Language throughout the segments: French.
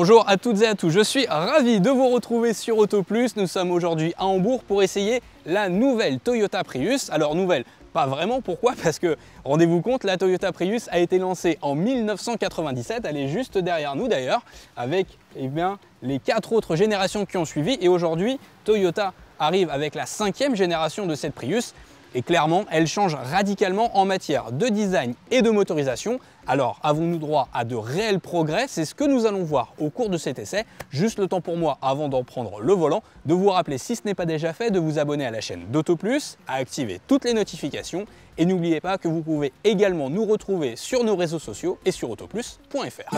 Bonjour à toutes et à tous, je suis ravi de vous retrouver sur Auto Plus. Nous sommes aujourd'hui à Hambourg pour essayer la nouvelle Toyota Prius. Alors nouvelle, pas vraiment, pourquoi? Parce que, rendez-vous compte, la Toyota Prius a été lancée en 1997, elle est juste derrière nous d'ailleurs, avec les 4 autres générations qui ont suivi. Et aujourd'hui, Toyota arrive avec la 5e génération de cette Prius. Et clairement, elle change radicalement en matière de design et de motorisation. Alors, avons-nous droit à de réels progrès? C'est ce que nous allons voir au cours de cet essai. Juste le temps pour moi, avant d'en prendre le volant, de vous rappeler, si ce n'est pas déjà fait, de vous abonner à la chaîne d'Auto Plus, à activer toutes les notifications. Et n'oubliez pas que vous pouvez également nous retrouver sur nos réseaux sociaux et sur autoplus.fr.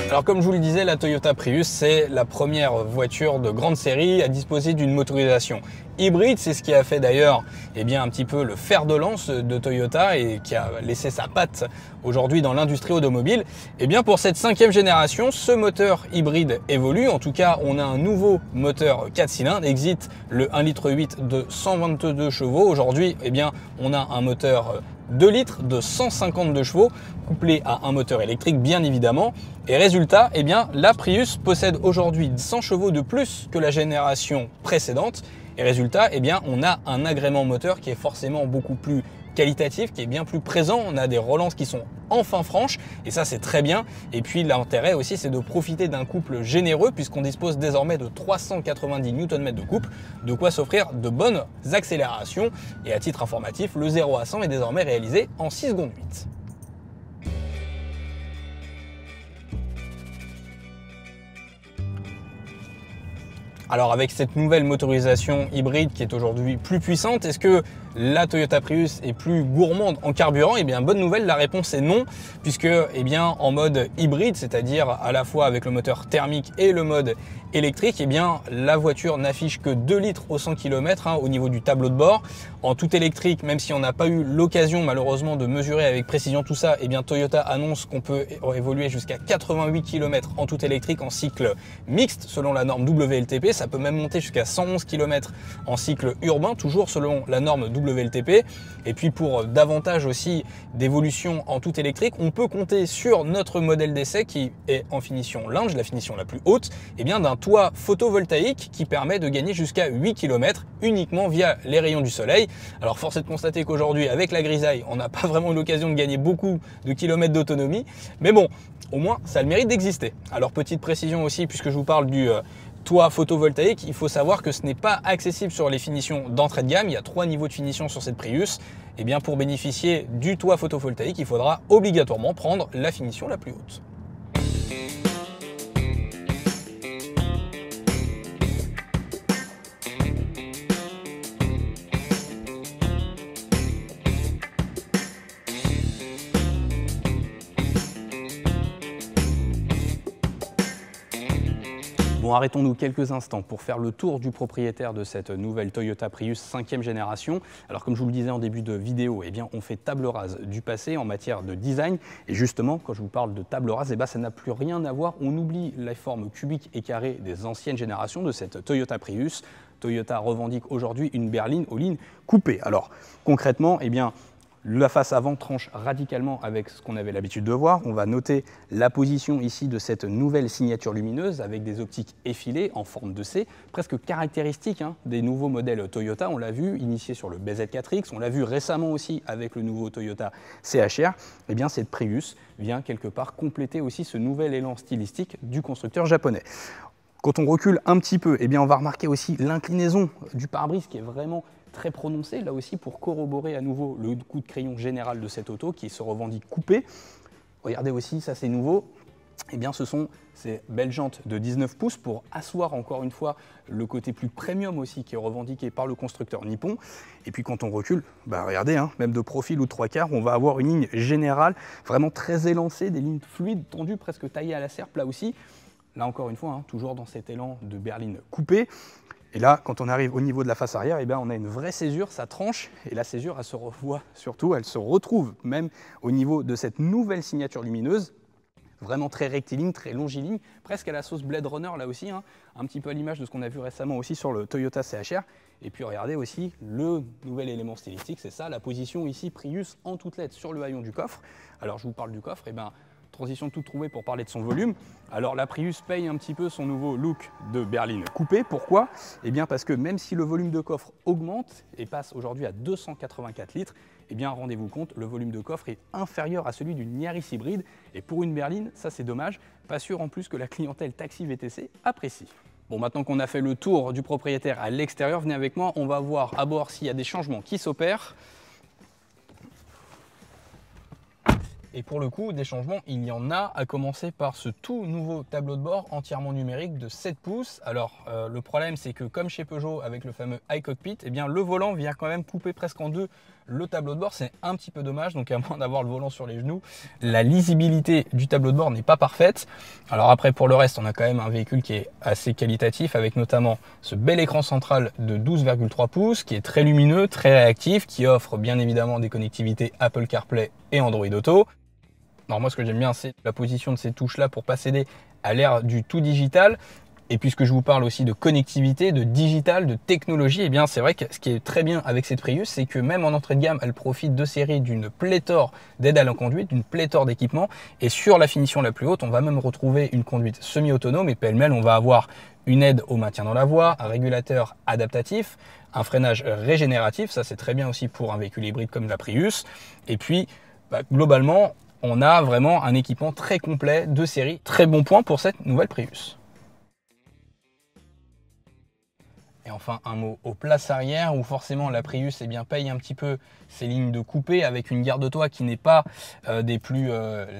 Alors comme je vous le disais, la Toyota Prius, c'est la première voiture de grande série à disposer d'une motorisation hybride. C'est ce qui a fait d'ailleurs un petit peu le fer de lance de Toyota et qui a laissé sa patte aujourd'hui dans l'industrie automobile. Pour cette 5e génération, ce moteur hybride évolue. En tout cas, on a un nouveau moteur 4 cylindres, exit le 1,8 litre de 122 chevaux. Aujourd'hui, on a un moteur 2 litres de 152 chevaux, couplé à un moteur électrique bien évidemment. Et résultat, la Prius possède aujourd'hui 100 chevaux de plus que la génération précédente. Et résultat, on a un agrément moteur qui est forcément beaucoup plus qualitatif, qui est bien plus présent. On a des relances qui sont enfin franches et ça c'est très bien. Et puis l'intérêt aussi, c'est de profiter d'un couple généreux puisqu'on dispose désormais de 390 Nm de couple, de quoi s'offrir de bonnes accélérations. Et à titre informatif, le 0 à 100 est désormais réalisé en 6 secondes 8. Alors avec cette nouvelle motorisation hybride qui est aujourd'hui plus puissante, est-ce que la Toyota Prius est plus gourmande en carburant? Bonne nouvelle, la réponse est non, puisque en mode hybride, c'est-à-dire à la fois avec le moteur thermique et le mode électrique, la voiture n'affiche que 2 litres au 100 km au niveau du tableau de bord. En tout électrique, même si on n'a pas eu l'occasion malheureusement de mesurer avec précision tout ça, Toyota annonce qu'on peut évoluer jusqu'à 88 km en tout électrique en cycle mixte selon la norme WLTP. Ça peut même monter jusqu'à 111 km en cycle urbain, toujours selon la norme WLTP. Et puis pour davantage aussi d'évolution en tout électrique, on peut compter sur notre modèle d'essai qui est en finition lounge, la finition la plus haute, d'un toit photovoltaïque qui permet de gagner jusqu'à 8 km uniquement via les rayons du soleil. Alors force est de constater qu'aujourd'hui avec la grisaille, on n'a pas vraiment eu l'occasion de gagner beaucoup de kilomètres d'autonomie, mais bon, au moins ça a le mérite d'exister. Alors petite précision aussi, puisque je vous parle du toit photovoltaïque, il faut savoir que ce n'est pas accessible sur les finitions d'entrée de gamme. Il y a 3 niveaux de finition sur cette Prius. Pour bénéficier du toit photovoltaïque, il faudra obligatoirement prendre la finition la plus haute. Bon, arrêtons-nous quelques instants pour faire le tour du propriétaire de cette nouvelle Toyota Prius 5e génération. Alors comme je vous le disais en début de vidéo, on fait table rase du passé en matière de design. Et justement, quand je vous parle de table rase, ça n'a plus rien à voir. On oublie les formes cubiques et carrées des anciennes générations de cette Toyota Prius. Toyota revendique aujourd'hui une berline aux lignes coupées. Alors concrètement, la face avant tranche radicalement avec ce qu'on avait l'habitude de voir. On va noter la position ici de cette nouvelle signature lumineuse avec des optiques effilées en forme de C, presque caractéristique des nouveaux modèles Toyota. On l'a vu, initié sur le BZ4X, on l'a vu récemment aussi avec le nouveau Toyota CHR. Cette Prius vient quelque part compléter aussi ce nouvel élan stylistique du constructeur japonais. Quand on recule un petit peu, on va remarquer aussi l'inclinaison du pare-brise qui est vraiment très prononcé, là aussi pour corroborer à nouveau le coup de crayon général de cette auto qui se revendique coupé. Regardez aussi, ça c'est nouveau, ce sont ces belles jantes de 19 pouces pour asseoir encore une fois le côté plus premium aussi qui est revendiqué par le constructeur nippon. Et puis quand on recule, regardez, même de profil ou de 3/4, on va avoir une ligne générale vraiment très élancée, des lignes fluides, tendues, presque taillées à la serpe là aussi. Là encore une fois, toujours dans cet élan de berline coupée. Et là, quand on arrive au niveau de la face arrière, on a une vraie césure, ça tranche. Et la césure, elle se revoit surtout, elle se retrouve même au niveau de cette nouvelle signature lumineuse vraiment très rectiligne, très longiligne, presque à la sauce Blade Runner là aussi, hein, un petit peu à l'image de ce qu'on a vu récemment aussi sur le Toyota CHR. Et puis regardez aussi le nouvel élément stylistique, c'est ça, la position ici Prius en toutes lettres sur le haillon du coffre. Alors je vous parle du coffre, et bien transition toute trouvée pour parler de son volume. Alors la Prius paye un petit peu son nouveau look de berline coupée. Pourquoi? Eh bien parce que même si le volume de coffre augmente et passe aujourd'hui à 284 litres, eh bien rendez-vous compte, le volume de coffre est inférieur à celui d'une Yaris hybride. Et pour une berline, ça c'est dommage. Pas sûr en plus que la clientèle taxi VTC apprécie. Bon, maintenant qu'on a fait le tour du propriétaire à l'extérieur, venez avec moi, on va voir à bord s'il y a des changements qui s'opèrent. Et pour le coup, des changements, il y en a, à commencer par ce tout nouveau tableau de bord entièrement numérique de 7 pouces. Alors, le problème, c'est que comme chez Peugeot, avec le fameux iCockpit, eh bien, le volant vient quand même couper presque en deux le tableau de bord. C'est un petit peu dommage, donc à moins d'avoir le volant sur les genoux, la lisibilité du tableau de bord n'est pas parfaite. Alors après, pour le reste, on a quand même un véhicule qui est assez qualitatif, avec notamment ce bel écran central de 12,3 pouces, qui est très lumineux, très réactif, qui offre bien évidemment des connectivités Apple CarPlay et Android Auto. Alors moi, ce que j'aime bien, c'est la position de ces touches-là pour pas céder à l'ère du tout digital. Et puisque je vous parle aussi de connectivité, de digital, de technologie, eh bien c'est vrai que ce qui est très bien avec cette Prius, c'est que même en entrée de gamme, elle profite de série d'une pléthore d'aides à la conduite, d'une pléthore d'équipements. Et sur la finition la plus haute, on va même retrouver une conduite semi-autonome. Et pêle-mêle, on va avoir une aide au maintien dans la voie, un régulateur adaptatif, un freinage régénératif. Ça, c'est très bien aussi pour un véhicule hybride comme la Prius. Et puis, globalement, on a vraiment un équipement très complet de série. Très bon point pour cette nouvelle Prius. Et enfin, un mot aux places arrière, où forcément la Prius paye un petit peu ses lignes de coupé avec une garde de toit qui n'est pas des plus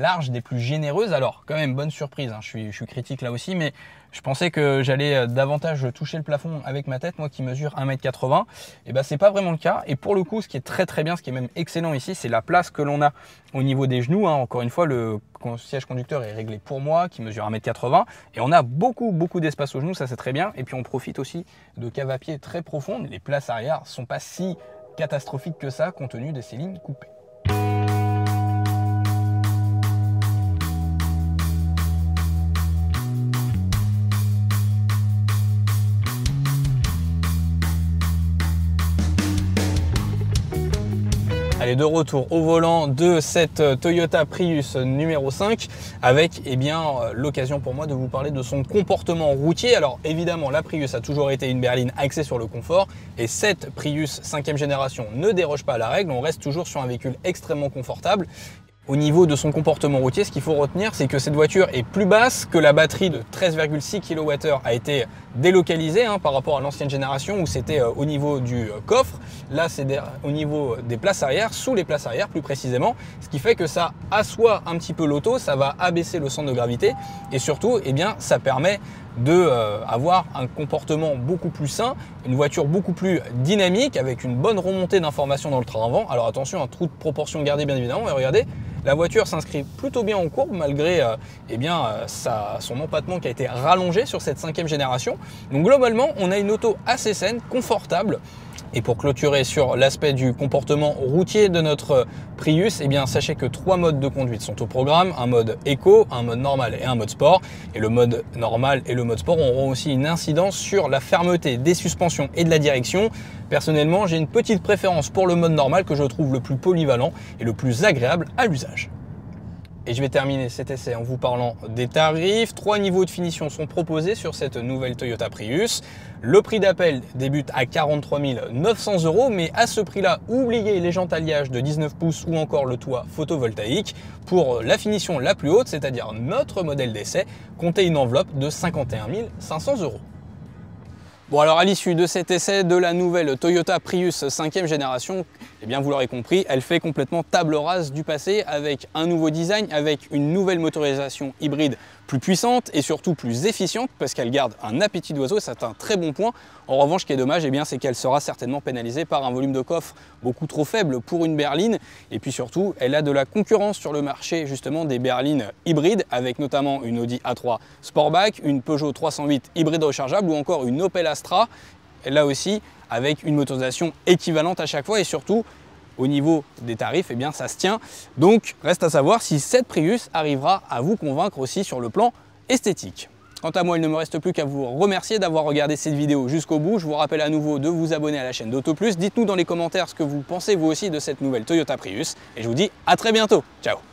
larges, des plus généreuses. Alors, quand même, bonne surprise, hein, je suis critique là aussi, mais je pensais que j'allais davantage toucher le plafond avec ma tête, moi qui mesure 1,80 m. Et ben, c'est pas vraiment le cas. Et pour le coup, ce qui est très très bien, ce qui est même excellent ici, c'est la place que l'on a au niveau des genoux. Hein. Encore une fois, le siège conducteur est réglé pour moi, qui mesure 1,80 m. Et on a beaucoup d'espace aux genoux, ça c'est très bien. Et puis on profite aussi de caves à pied très profondes. Les places arrière ne sont pas si catastrophiques que ça, compte tenu de ces lignes coupées. Allez, de retour au volant de cette Toyota Prius numéro 5 avec l'occasion pour moi de vous parler de son comportement routier. Alors évidemment, la Prius a toujours été une berline axée sur le confort et cette Prius 5e génération ne déroge pas à la règle. On reste toujours sur un véhicule extrêmement confortable. Au niveau de son comportement routier, ce qu'il faut retenir, c'est que cette voiture est plus basse, que la batterie de 13,6 kWh a été délocalisée par rapport à l'ancienne génération où c'était au niveau du coffre. Là, c'est au niveau des places arrière, sous les places arrière plus précisément, ce qui fait que ça assoit un petit peu l'auto, ça va abaisser le centre de gravité et surtout, ça permet d'avoir un comportement beaucoup plus sain, une voiture beaucoup plus dynamique avec une bonne remontée d'informations dans le train avant. Alors attention, un trou de proportion gardé bien évidemment, mais regardez, la voiture s'inscrit plutôt bien en courbe malgré son empattement qui a été rallongé sur cette 5e génération. Donc globalement, on a une auto assez saine, confortable. Et pour clôturer sur l'aspect du comportement routier de notre Prius, sachez que 3 modes de conduite sont au programme, un mode éco, un mode normal et un mode sport. Et le mode normal et le mode sport auront aussi une incidence sur la fermeté des suspensions et de la direction. Personnellement, j'ai une petite préférence pour le mode normal que je trouve le plus polyvalent et le plus agréable à l'usage. Et je vais terminer cet essai en vous parlant des tarifs. 3 niveaux de finition sont proposés sur cette nouvelle Toyota Prius. Le prix d'appel débute à 43 900 €, mais à ce prix-là, oubliez les jantes alliage de 19 pouces ou encore le toit photovoltaïque. Pour la finition la plus haute, c'est-à-dire notre modèle d'essai, comptez une enveloppe de 51 500 €. Bon, alors à l'issue de cet essai de la nouvelle Toyota Prius 5e génération, vous l'aurez compris, elle fait complètement table rase du passé avec un nouveau design, avec une nouvelle motorisation hybride plus puissante et surtout plus efficiente parce qu'elle garde un appétit d'oiseau et c'est un très bon point. En revanche, ce qui est dommage, c'est qu'elle sera certainement pénalisée par un volume de coffre beaucoup trop faible pour une berline et puis surtout, elle a de la concurrence sur le marché justement des berlines hybrides avec notamment une Audi A3 Sportback, une Peugeot 308 hybride rechargeable ou encore une Opel Astra, là aussi avec une motorisation équivalente à chaque fois et surtout au niveau des tarifs, eh bien ça se tient. Donc reste à savoir si cette Prius arrivera à vous convaincre aussi sur le plan esthétique. Quant à moi, il ne me reste plus qu'à vous remercier d'avoir regardé cette vidéo jusqu'au bout. Je vous rappelle à nouveau de vous abonner à la chaîne d'AutoPlus. Dites-nous dans les commentaires ce que vous pensez vous aussi de cette nouvelle Toyota Prius. Et je vous dis à très bientôt. Ciao!